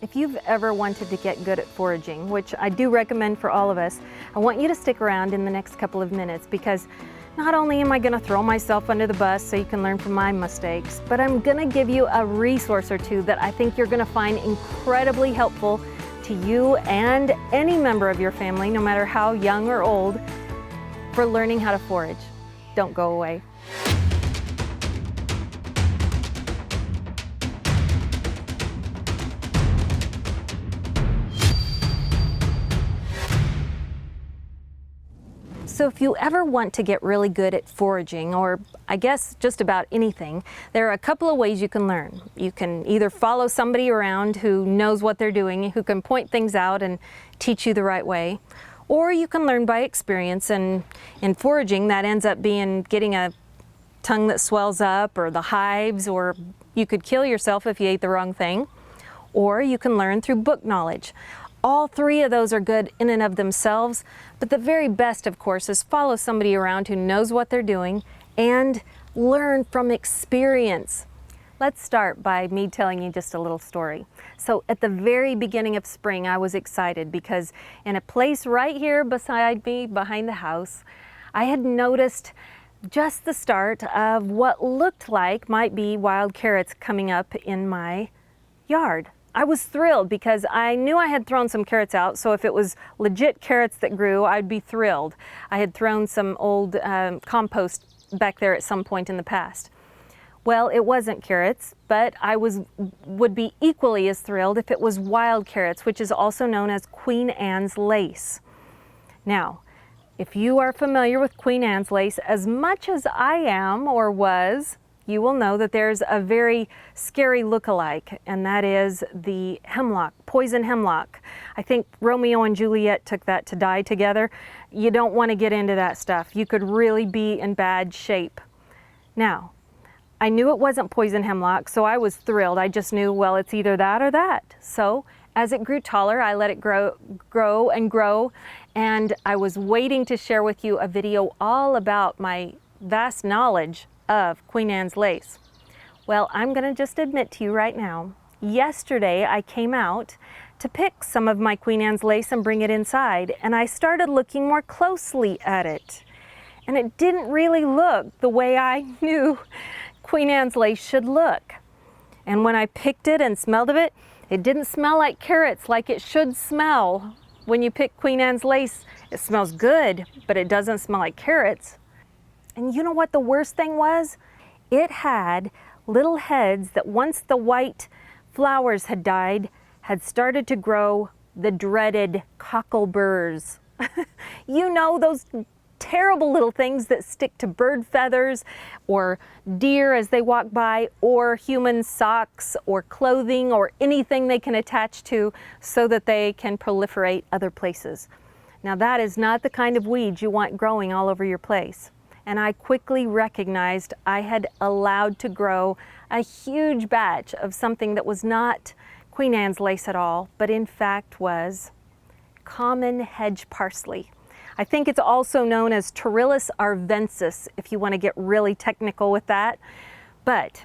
If you've ever wanted to get good at foraging, which I do recommend for all of us, I want you to stick around in the next couple of minutes, because not only am I going to throw myself under the bus so you can learn from my mistakes, but I'm going to give you a resource or two that I think you're going to find incredibly helpful to you and any member of your family, no matter how young or old, for learning how to forage. Don't go away. So if you ever want to get really good at foraging, or I guess just about anything, there are a couple of ways you can learn. You can either follow somebody around who knows what they're doing, who can point things out and teach you the right way, or you can learn by experience, and in foraging that ends up being getting a tongue that swells up, or the hives, or you could kill yourself if you ate the wrong thing, or you can learn through book knowledge. All three of those are good in and of themselves, but the very best, of course, is follow somebody around who knows what they're doing and learn from experience. Let's start by me telling you just a little story. So at the very beginning of spring, I was excited because in a place right here beside me, behind the house, I had noticed just the start of what looked like might be wild carrots coming up in my yard. I was thrilled because I knew I had thrown some carrots out, so if it was legit carrots that grew, I'd be thrilled. I had thrown some old compost back there at some point in the past. Well, it wasn't carrots, but I would be equally as thrilled if it was wild carrots, which is also known as Queen Anne's lace. Now, if you are familiar with Queen Anne's lace as much as I am or was, you will know that there's a very scary look-alike, and that is the hemlock, poison hemlock. I think Romeo and Juliet took that to die together. You don't want to get into that stuff. You could really be in bad shape. Now, I knew it wasn't poison hemlock, so I was thrilled. I just knew, well, it's either that or that. So as it grew taller, I let it grow and grow, and I was waiting to share with you a video all about my vast knowledge of Queen Anne's lace. Well, I'm going to just admit to you right now, yesterday I came out to pick some of my Queen Anne's lace and bring it inside, and I started looking more closely at it. And it didn't really look the way I knew Queen Anne's lace should look. And when I picked it and smelled of it, it didn't smell like carrots like it should smell. When you pick Queen Anne's lace, it smells good, but it doesn't smell like carrots. And you know what the worst thing was? It had little heads that, once the white flowers had died, had started to grow the dreaded cockleburs. You know, those terrible little things that stick to bird feathers or deer as they walk by, or human socks or clothing or anything they can attach to so that they can proliferate other places. Now that is not the kind of weeds you want growing all over your place. And I quickly recognized I had allowed to grow a huge batch of something that was not Queen Anne's lace at all, but in fact was common hedge parsley. I think it's also known as Pterilus arvensis, if you want to get really technical with that. But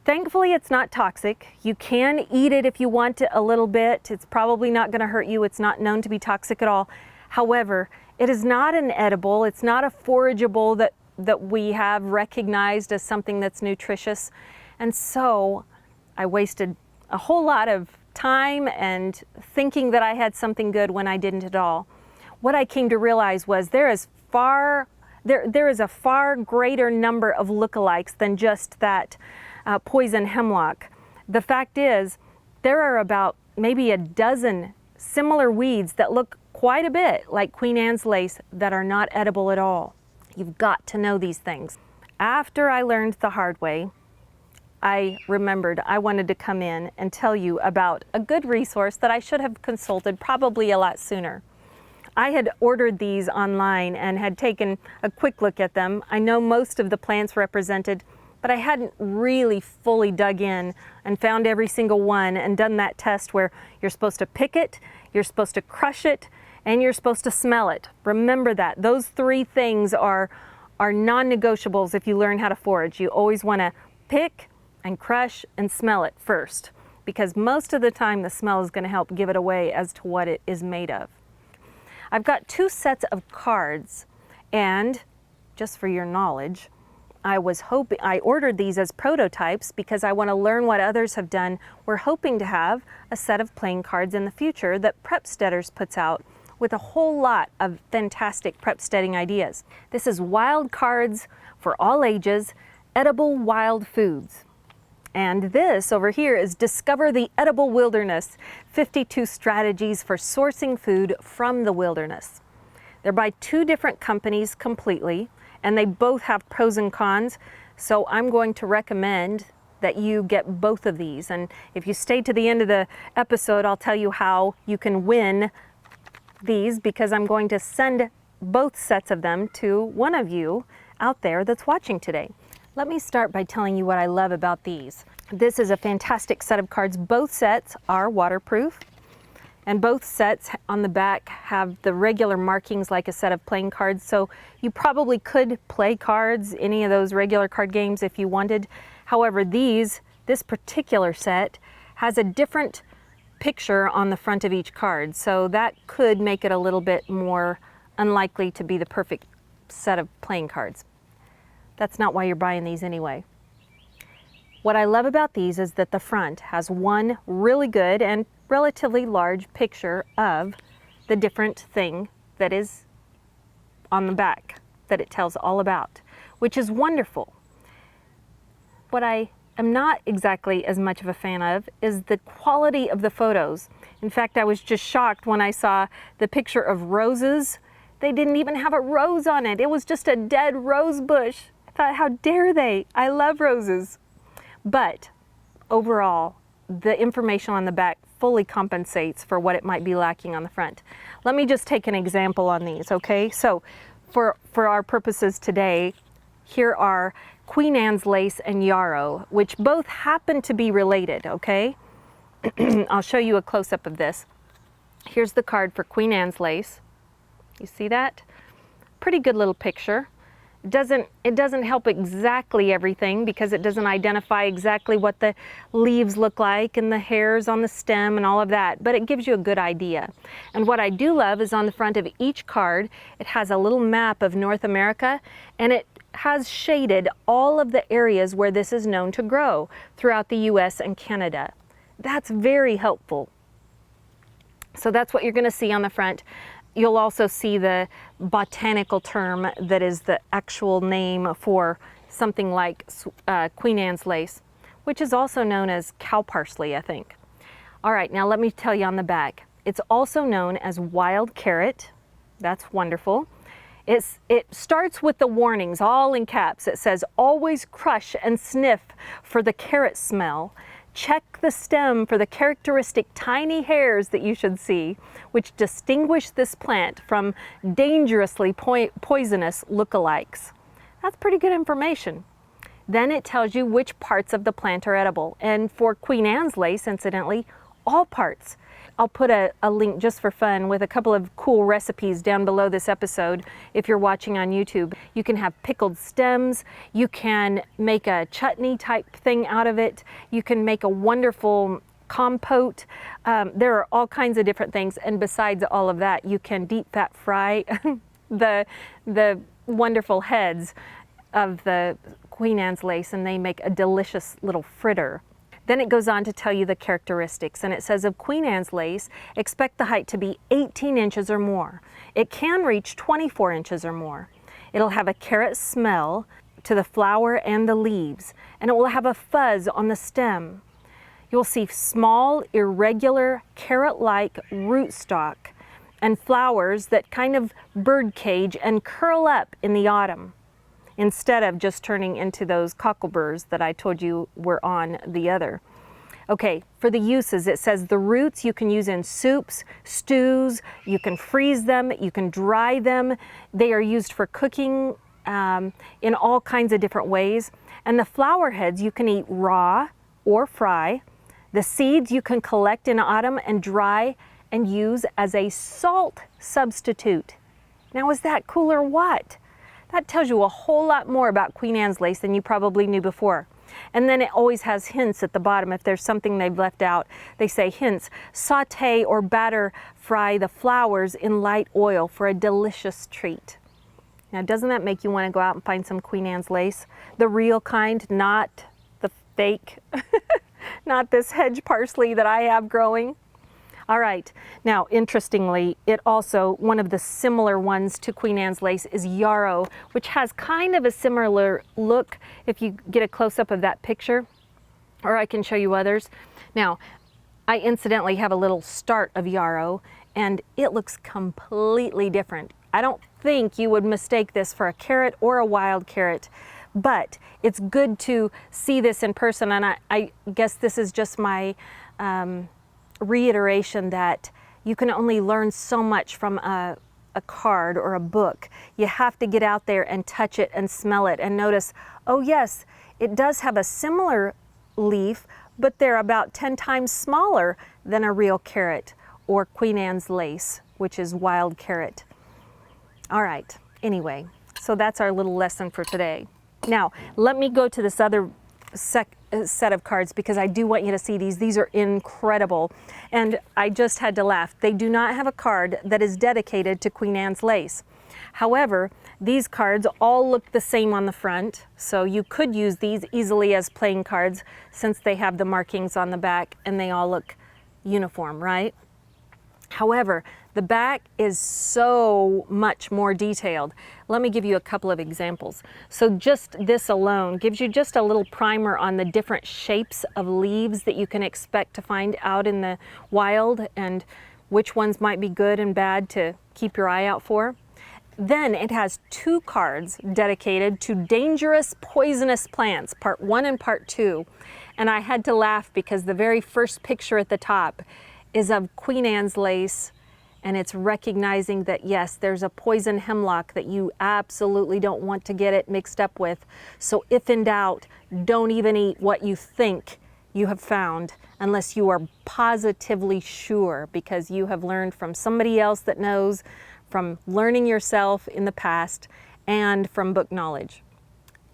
thankfully it's not toxic. You can eat it if you want it a little bit. It's probably not going to hurt you. It's not known to be toxic at all. However, it is not an edible, it's not a forageable that we have recognized as something that's nutritious. And so I wasted a whole lot of time and thinking that I had something good when I didn't at all. What I came to realize was there is a far greater number of lookalikes than just that poison hemlock. The fact is, there are about maybe a dozen similar weeds that look quite a bit like Queen Anne's lace that are not edible at all. You've got to know these things. After I learned the hard way, I remembered I wanted to come in and tell you about a good resource that I should have consulted probably a lot sooner. I had ordered these online and had taken a quick look at them. I know most of the plants represented, but I hadn't really fully dug in and found every single one and done that test where you're supposed to pick it, you're supposed to crush it, and you're supposed to smell it. Remember that. Those three things are non-negotiables if you learn how to forage. You always want to pick and crush and smell it first. because most of the time the smell is going to help give it away as to what it is made of. I've got 2 sets of cards, and just for your knowledge, I ordered these as prototypes because I want to learn what others have done. We're hoping to have a set of playing cards in the future that PREPSTEADERS puts out with a whole lot of fantastic prepsteading ideas. This is Wild Cards for All Ages, Edible Wild Foods. And this over here is Discover the Edible Wilderness, 52 Strategies for Sourcing Food from the Wilderness. They're by 2 different companies completely, and they both have pros and cons, so I'm going to recommend that you get both of these. And if you stay to the end of the episode, I'll tell you how you can win these, because I'm going to send both sets of them to one of you out there that's watching today. Let me start by telling you what I love about these. This is a fantastic set of cards. Both sets are waterproof, and both sets on the back have the regular markings like a set of playing cards, so you probably could play cards, any of those regular card games if you wanted. However, this particular set has a different picture on the front of each card, so that could make it a little bit more unlikely to be the perfect set of playing cards. That's not why you're buying these anyway. What I love about these is that the front has one really good and relatively large picture of the different thing that is on the back that it tells all about, which is wonderful. What I am not exactly as much of a fan of is the quality of the photos. In fact, I was just shocked when I saw the picture of roses. They didn't even have a rose on it. It was just a dead rose bush. I thought, how dare they? I love roses. But overall, the information on the back fully compensates for what it might be lacking on the front. Let me just take an example on these, okay? So for our purposes today, here are Queen Anne's lace and yarrow, which both happen to be related, okay? I'll show you a close-up of this. Here's the card for Queen Anne's lace. You see that? Pretty good little picture. It doesn't help exactly everything because it doesn't identify exactly what the leaves look like and the hairs on the stem and all of that, but it gives you a good idea. And what I do love is on the front of each card, it has a little map of North America, and it has shaded all of the areas where this is known to grow throughout the US and Canada. That's very helpful. So that's what you're going to see on the front. You'll also see the botanical term that is the actual name for something like Queen Anne's lace, which is also known as cow parsley, I think. All right, now let me tell you on the back. It's also known as wild carrot. That's wonderful. It starts with the warnings, all in caps. It says, always crush and sniff for the carrot smell. Check the stem for the characteristic tiny hairs that you should see, which distinguish this plant from dangerously poisonous lookalikes. That's pretty good information. Then it tells you which parts of the plant are edible. And for Queen Anne's lace, incidentally, all parts. I'll put a link just for fun with a couple of cool recipes down below this episode if you're watching on YouTube. You can have pickled stems, you can make a chutney type thing out of it, you can make a wonderful compote. There are all kinds of different things, and besides all of that, you can deep fat fry the wonderful heads of the Queen Anne's lace, and they make a delicious little fritter. Then it goes on to tell you the characteristics, and it says of Queen Anne's lace, expect the height to be 18 inches or more. It can reach 24 inches or more. It'll have a carrot smell to the flower and the leaves, and it will have a fuzz on the stem. You'll see small, irregular, carrot-like rootstock and flowers that kind of birdcage and curl up in the autumn, instead of just turning into those cockleburs that I told you were on the other. Okay, for the uses, it says the roots you can use in soups, stews, you can freeze them, you can dry them. They are used for cooking in all kinds of different ways. And the flower heads you can eat raw or fry. The seeds you can collect in autumn and dry and use as a salt substitute. Now, is that cool or what? That tells you a whole lot more about Queen Anne's lace than you probably knew before. And then it always has hints at the bottom. If there's something they've left out, they say hints. Saute or batter fry the flowers in light oil for a delicious treat. Now, doesn't that make you want to go out and find some Queen Anne's lace? The real kind, not the fake, not this hedge parsley that I have growing. All right, now interestingly, it also, one of the similar ones to Queen Anne's lace is yarrow, which has kind of a similar look if you get a close-up of that picture, or I can show you others. Now, I incidentally have a little start of yarrow, and it looks completely different. I don't think you would mistake this for a carrot or a wild carrot, but it's good to see this in person, and I guess this is just my reiteration that you can only learn so much from a card or a book. You have to get out there and touch it and smell it and notice, oh yes, it does have a similar leaf, but they're about 10 times smaller than a real carrot or Queen Anne's lace, which is wild carrot. All right, anyway, so that's our little lesson for today. Now, let me go to this other set of cards because I do want you to see these. These are incredible. And I just had to laugh. They do not have a card that is dedicated to Queen Anne's lace. However, these cards all look the same on the front, so you could use these easily as playing cards since they have the markings on the back and they all look uniform, right? However, the back is so much more detailed. Let me give you a couple of examples. So just this alone gives you just a little primer on the different shapes of leaves that you can expect to find out in the wild and which ones might be good and bad to keep your eye out for. Then it has 2 cards dedicated to dangerous poisonous plants, part 1 and part 2. And I had to laugh because the very first picture at the top is of Queen Anne's lace, and it's recognizing that yes, there's a poison hemlock that you absolutely don't want to get it mixed up with. So if in doubt, don't even eat what you think you have found unless you are positively sure, because you have learned from somebody else that knows, from learning yourself in the past, and from book knowledge.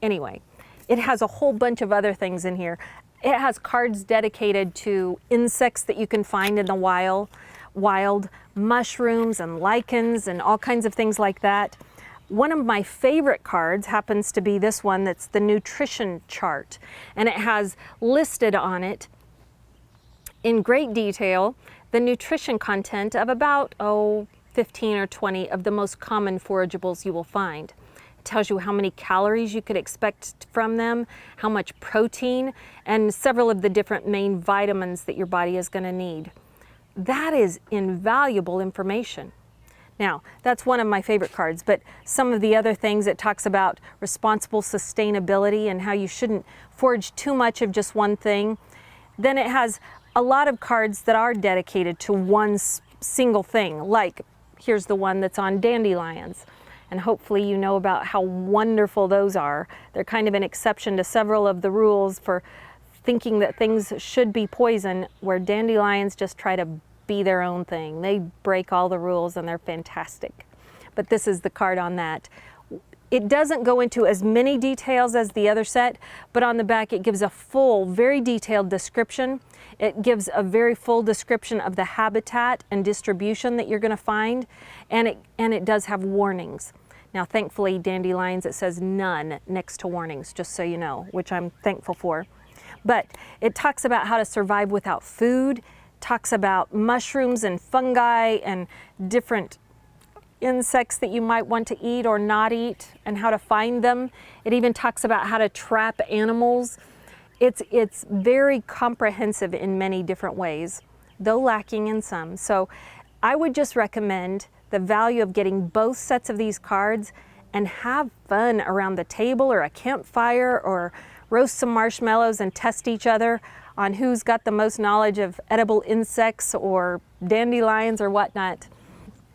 Anyway, it has a whole bunch of other things in here. It has cards dedicated to insects that you can find in the wild, mushrooms and lichens and all kinds of things like that. One of my favorite cards happens to be this one that's the nutrition chart, and it has listed on it in great detail the nutrition content of about 15 or 20 of the most common forageables you will find. Tells you how many calories you could expect from them, how much protein, and several of the different main vitamins that your body is going to need. That is invaluable information. Now, that's one of my favorite cards, but some of the other things, it talks about responsible sustainability and how you shouldn't forage too much of just one thing. Then it has a lot of cards that are dedicated to one single thing, like here's the one that's on dandelions. And hopefully you know about how wonderful those are. They're kind of an exception to several of the rules for thinking that things should be poison, where dandelions just try to be their own thing. They break all the rules and they're fantastic. But this is the card on that. It doesn't go into as many details as the other set, but on the back it gives a full, very detailed description. It gives a very full description of the habitat and distribution that you're going to find, and it does have warnings. Now, thankfully, dandelions, it says none next to warnings, just so you know, which I'm thankful for. But it talks about how to survive without food, talks about mushrooms and fungi and different insects that you might want to eat or not eat and how to find them. It even talks about how to trap animals. It's very comprehensive in many different ways, though lacking in some. So I would just recommend the value of getting both sets of these cards and have fun around the table or a campfire, or roast some marshmallows and test each other on who's got the most knowledge of edible insects or dandelions or whatnot.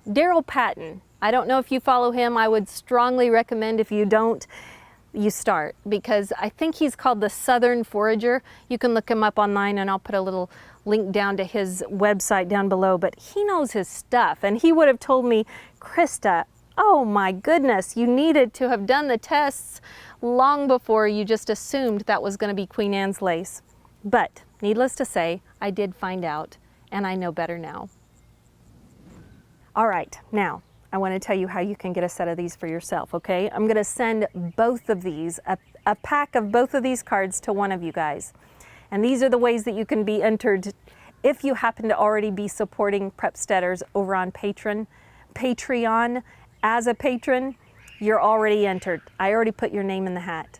Daryl Patton, I don't know if you follow him. I would strongly recommend, if you don't, you start, because I think he's called the Southern Forager. You can look him up online, and I'll put a little link down to his website down below, but he knows his stuff, and he would have told me, Krista, oh my goodness, you needed to have done the tests long before you just assumed that was going to be Queen Anne's lace. But needless to say, I did find out, and I know better now. All right, now I want to tell you how you can get a set of these for yourself, okay? I'm going to send both of these, a pack of both of these cards to one of you guys. And these are the ways that you can be entered if you happen to already be supporting PREPSTEADERS over on Patreon as a patron. You're already entered. I already put your name in the hat.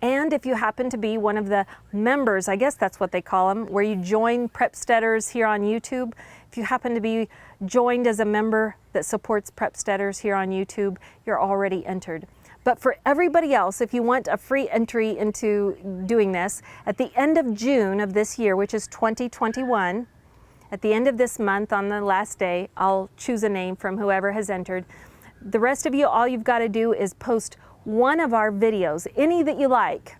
And if you happen to be one of the members, I guess that's what they call them, where you join PREPSTEADERS here on YouTube, if you happen to be joined as a member that supports PREPSTEADERS here on YouTube, you're already entered. But for everybody else, if you want a free entry into doing this, at the end of June of this year, which is 2021, at the end of this month on the last day, I'll choose a name from whoever has entered. The rest of you, all you've got to do is post one of our videos, any that you like,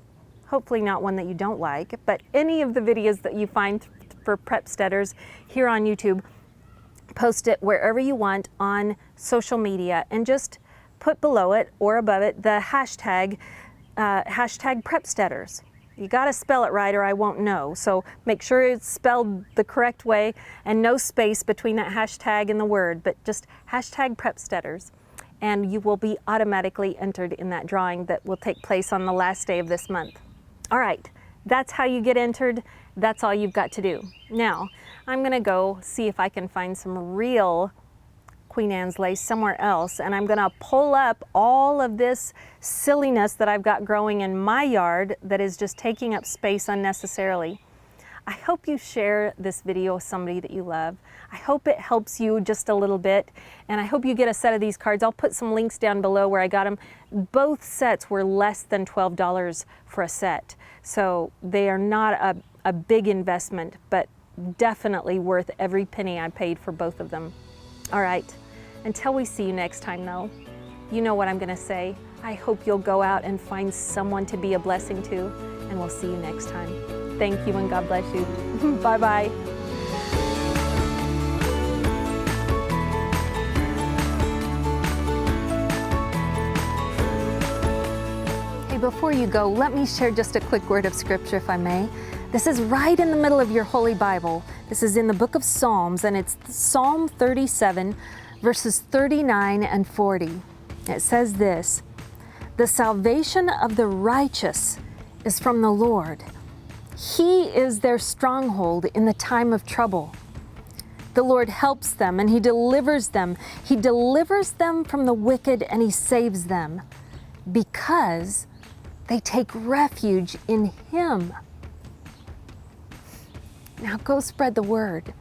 hopefully not one that you don't like, but any of the videos that you find for PREPSTEADERS here on YouTube, post it wherever you want on social media and just put below it or above it the hashtag PREPSTEADERS. You got to spell it right or I won't know. So make sure it's spelled the correct way and no space between that hashtag and the word, but just hashtag PREPSTEADERS. And you will be automatically entered in that drawing that will take place on the last day of this month. All right, that's how you get entered. That's all you've got to do. Now, I'm gonna go see if I can find some real Queen Anne's lace somewhere else, and I'm gonna pull up all of this silliness that I've got growing in my yard that is just taking up space unnecessarily. I hope you share this video with somebody that you love. I hope it helps you just a little bit, and I hope you get a set of these cards. I'll put some links down below where I got them. Both sets were less than $12 for a set, so they are not a big investment, but definitely worth every penny I paid for both of them. All right, until we see you next time though, you know what I'm gonna say. I hope you'll go out and find someone to be a blessing to, and we'll see you next time. Thank you and God bless you. Bye-bye. Hey, before you go, let me share just a quick word of scripture, if I may. This is right in the middle of your Holy Bible. This is in the book of Psalms, and it's Psalm 37, verses 39 and 40. It says this: "The salvation of the righteous is from the Lord. He is their stronghold in the time of trouble. The Lord helps them and He delivers them. He delivers them from the wicked and He saves them because they take refuge in Him." Now go spread the word.